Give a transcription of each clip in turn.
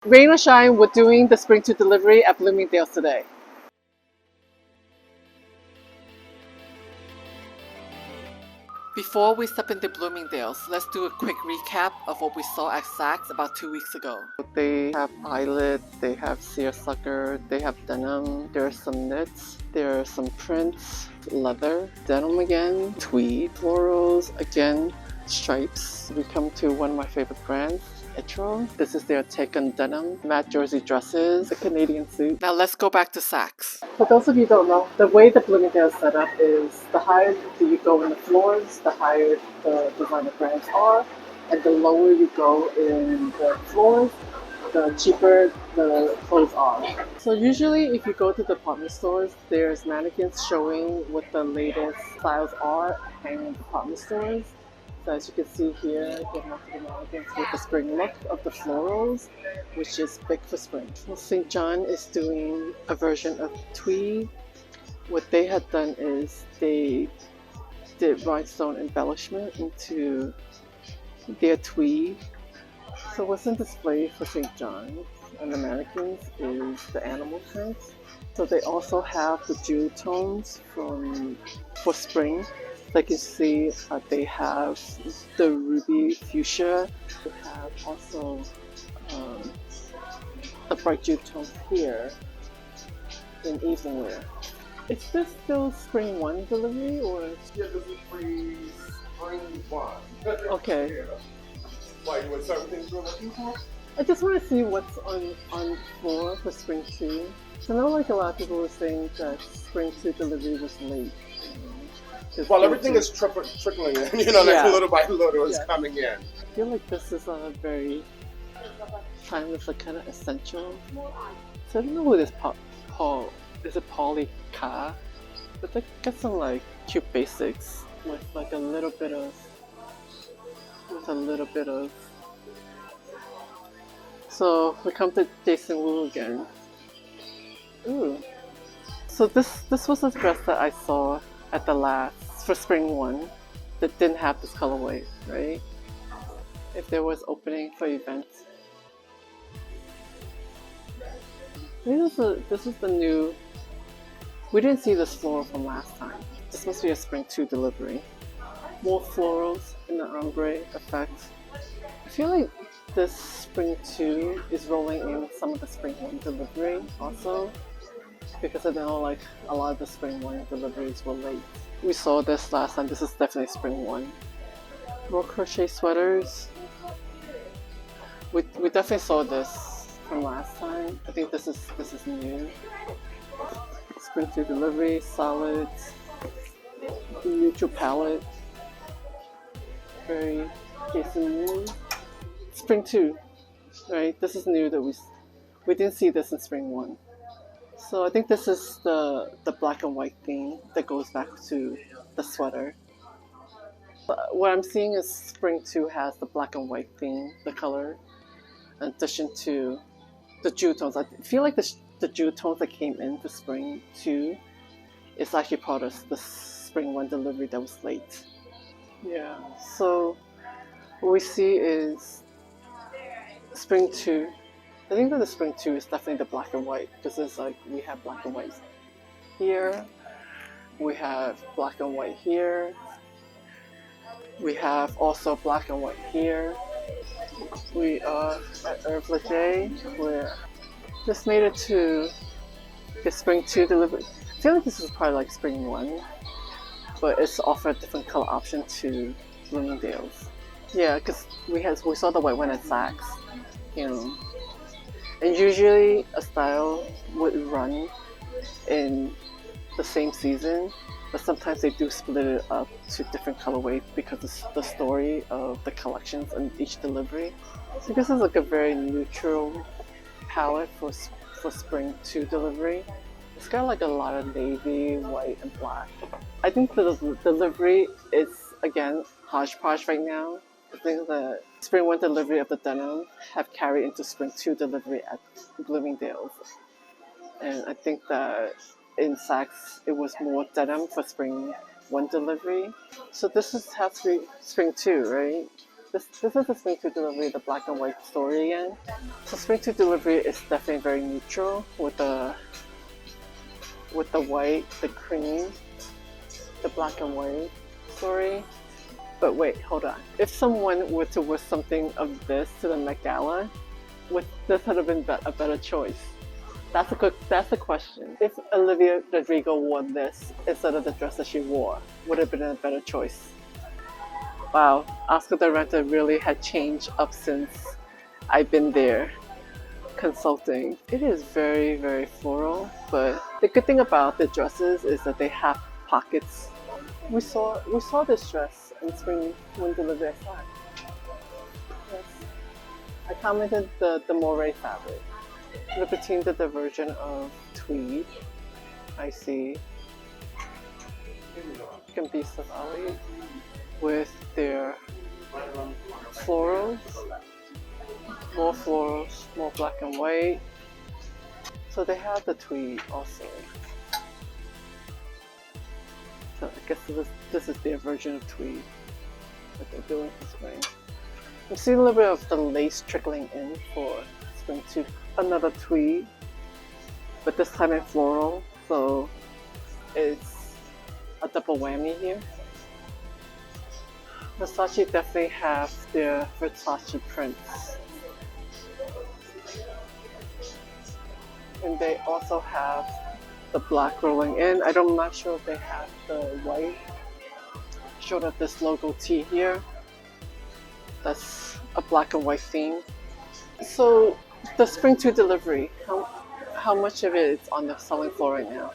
Rain or shine, we're doing the spring 2 delivery at Bloomingdale's today. Before we step into Bloomingdale's, let's do a quick recap of what we saw at Saks about 2 weeks ago. They have eyelet, they have seersucker, they have denim, there's some knits, there are some prints, leather, denim again, tweed, florals, again, stripes. We come to one of my favorite brands, Itro. This is their take on denim, matte jersey dresses, a Canadian suit. Now let's go back to Saks. For those of you who don't know, the way the Bloomingdale is set up is the higher you go in the floors, the higher the designer brands are, and the lower you go in the floors, the cheaper the clothes are. So usually if you go to department stores, there's mannequins showing what the latest styles are hanging in department stores. So as you can see here, you have the mannequins with the spring look of the florals, which is big for spring. Well, St. John is doing a version of tweed. What they had done is they did rhinestone embellishment into their tweed. So what's in display for St. John's and the mannequins is the animal prints. So they also have the jewel tones for spring. Like you see, they have the ruby fuchsia. They have also the bright jewel tones here in evening wear. Is this still spring 1 delivery or? Yeah, this is spring 1. Okay. Yeah. Why, you want certain things you're looking for? I just want to see what's on floor for spring 2. So I know like a lot of people were saying that spring 2 delivery was late. Well, everything is trickling in, like little by little it's coming in. I feel like this is a very timeless, like kind of essential. So I don't know who this Paul is. It Paulie Ka? But they got some like cute basics with like a little bit of. So we come to Jason Wu again. Ooh. So this was a dress that I saw at the last for spring 1 that didn't have this colorway, right? If there was opening for events. This is the new. We didn't see this floral from last time. This must be a spring 2 delivery. More florals in the ombre effect. I feel like this spring 2 is rolling in some of the spring 1 delivery also, because I know like a lot of the spring 1 deliveries were late. We saw this last time. This is definitely spring 1. More crochet sweaters. We definitely saw this from last time. I think this is new. Spring 2 delivery, solids, neutral palette. Very Jason Wu. Spring 2, right? This is new that we didn't see this in spring 1. So I think this is the black and white theme that goes back to the sweater. What I'm seeing is spring 2 has the black and white theme, the color, in addition to the jewel tones. I feel like the jewel tones that came into spring 2 is actually part of the spring 1 delivery that was late. Yeah, so what we see is spring 2. I think that the spring 2 is definitely the black and white, because it's like we have black and white here, we have black and white here, we have also black and white here. We are at Herb Leger, where just made it to the spring 2 delivery. I feel like this is probably like spring 1, but it's offered a different color option to Bloomingdale's. Yeah, because we saw the white one at Saks, and usually a style would run in the same season, but sometimes they do split it up to different colorways because of the story of the collections in each delivery. So this is like a very neutral palette for spring 2 delivery. It's got like a lot of navy, white, and black. I think the delivery is, again, hodgepodge right now. I think the spring 1 delivery of the denim have carried into spring 2 delivery at Bloomingdale's. And I think that in Saks, it was more denim for spring 1 delivery. So this has to be spring 2, right? This is the Spring 2 delivery, the black and white story again. So Spring 2 delivery is definitely very neutral with the white, the cream, the black and white story. But wait, hold on. If someone were to wear something of this to the Met Gala, would this have been a better choice? That's the question. If Olivia Rodrigo wore this instead of the dress that she wore, would it have been a better choice? Wow, Oscar the Renter really had changed up since I've been there consulting. It is very, very floral, but the good thing about the dresses is that they have pockets. We saw this dress in spring when delivery I saw it. Yes. I commented the moire fabric. Libertine did the version of tweed. I see Gambisa Valley with their florals, more black and white. So they have the tweed also. So I guess this is their version of tweed that they're doing for spring. I'm seeing a little bit of the lace trickling in for spring 2. Another tweed, but this time in floral, so it's a double whammy here. Versace definitely have their Versace prints. And they also have the black rolling in. I'm not sure if they have the white. Showed up this logo T here. That's a black and white theme. So the spring 2 delivery, how much of it is on the selling floor right now?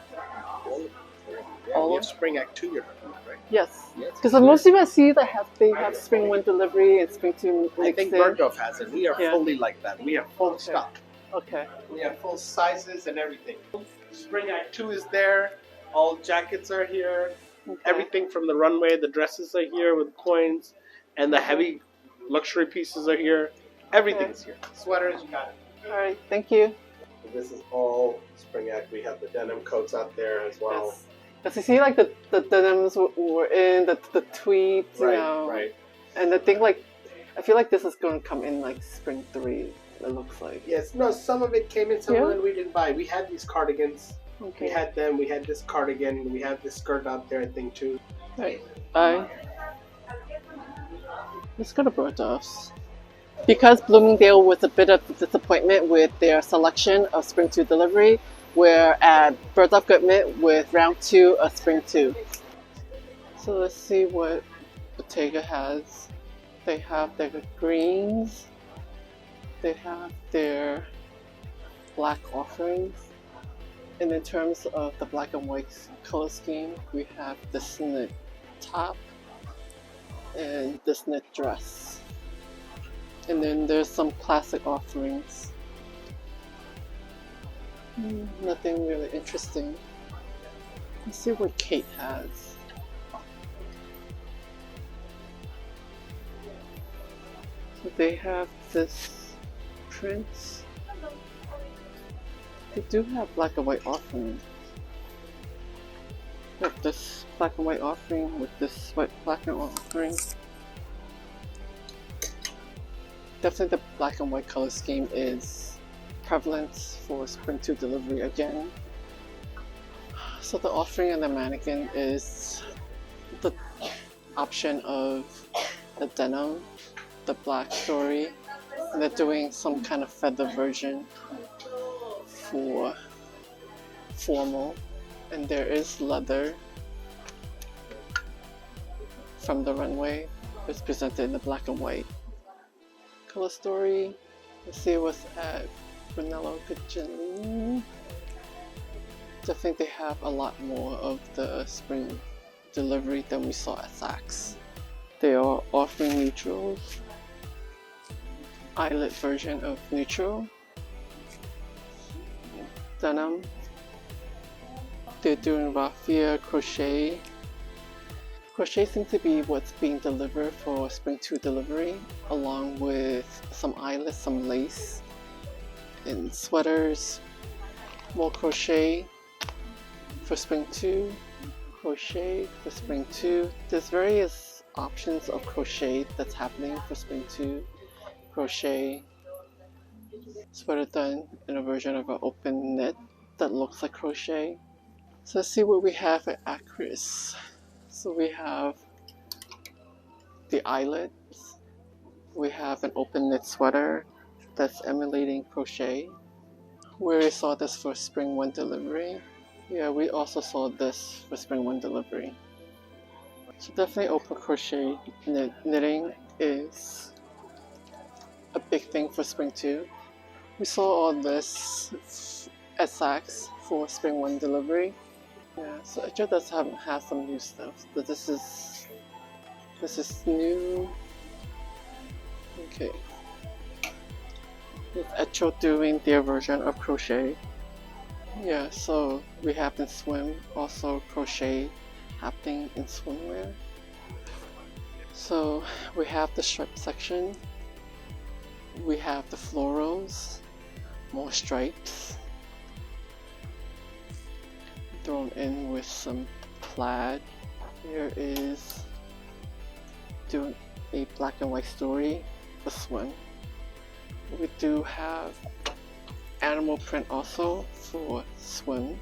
All of Spring Act 2 you're talking about, right? Yes. Because most of I see that they have spring 1 delivery and spring 2 I think Bergdorf has it. We are fully like that. We have full stock. Okay. We have full sizes and everything. Spring Act 2 is there. All jackets are here. Okay. Everything from the runway, the dresses are here with coins, and the heavy luxury pieces are here. Everything's here. Sweaters, you got it. All right, thank you. This is all Spring Act. We have the denim coats out there as well. Yes. Because you see, like the denims were in the tweeds, you Right, know, right. and the thing like, I feel like this is going to come in like spring 3. It looks like. Yes, no, some of it came in, some of it we didn't buy. We had these cardigans. Okay. We had them. We had this cardigan. We have this skirt out there, I think, too. Right. Bye. Let's go to Bergdorf's. Because Bloomingdale was a bit of a disappointment with their selection of Spring 2 delivery, we're at Bergdorf Goodman with round 2 of Spring 2. So let's see what Bottega has. They have their greens. They have their black offerings. And in terms of the black and white color scheme, we have this knit top and this knit dress. And then there's some classic offerings. Nothing really interesting. Let's see what Kate has. So they have this print. They do have black and white offerings. They have this black and white offering with this black and white offering. Definitely the black and white color scheme is prevalent for Spring 2 delivery again. So the offering and the mannequin is the option of the denim, the black story, and they're doing some kind of feather version for formal, and there is leather from the runway. It's presented in the black and white color story. Let's see what's at Brunello Cucinelli. I think they have a lot more of the spring delivery than we saw at Saks. They are offering neutrals, eyelet version of neutral, denim. They're doing raffia crochet. Crochet seems to be what's being delivered for Spring 2 delivery, along with some eyelets, some lace, and sweaters. More crochet for Spring 2, crochet for Spring 2. There's various options of crochet that's happening for spring 2. Crochet sweater done in a version of an open knit that looks like crochet. So let's see what we have at Acris. So we have the eyelets. We have an open knit sweater that's emulating crochet. We saw this for spring 1 delivery. Yeah, we also saw this for spring 1 delivery. So definitely open crochet knitting is a big thing for spring 2. We saw all this at Saks for spring 1 delivery. Yeah, so Echo does have some new stuff, but this is new. Okay. With Echo doing their version of crochet. Yeah, so we have in swim also crochet happening in swimwear. So we have the stripe section. We have the florals, more stripes, thrown in with some plaid. Here is doing a black and white story for swim. We do have animal print also for swim.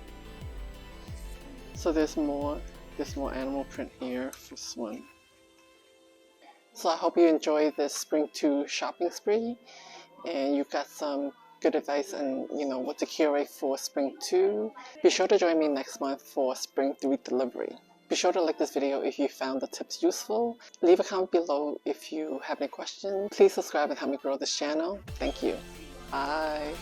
So there's more animal print here for swim. So I hope you enjoyed this spring 2 shopping spree and you got some good advice on what to curate for spring 2. Be sure to join me next month for spring 3 delivery. Be sure to like this video if you found the tips useful. Leave a comment below if you have any questions. Please subscribe and help me grow this channel. Thank you. Bye.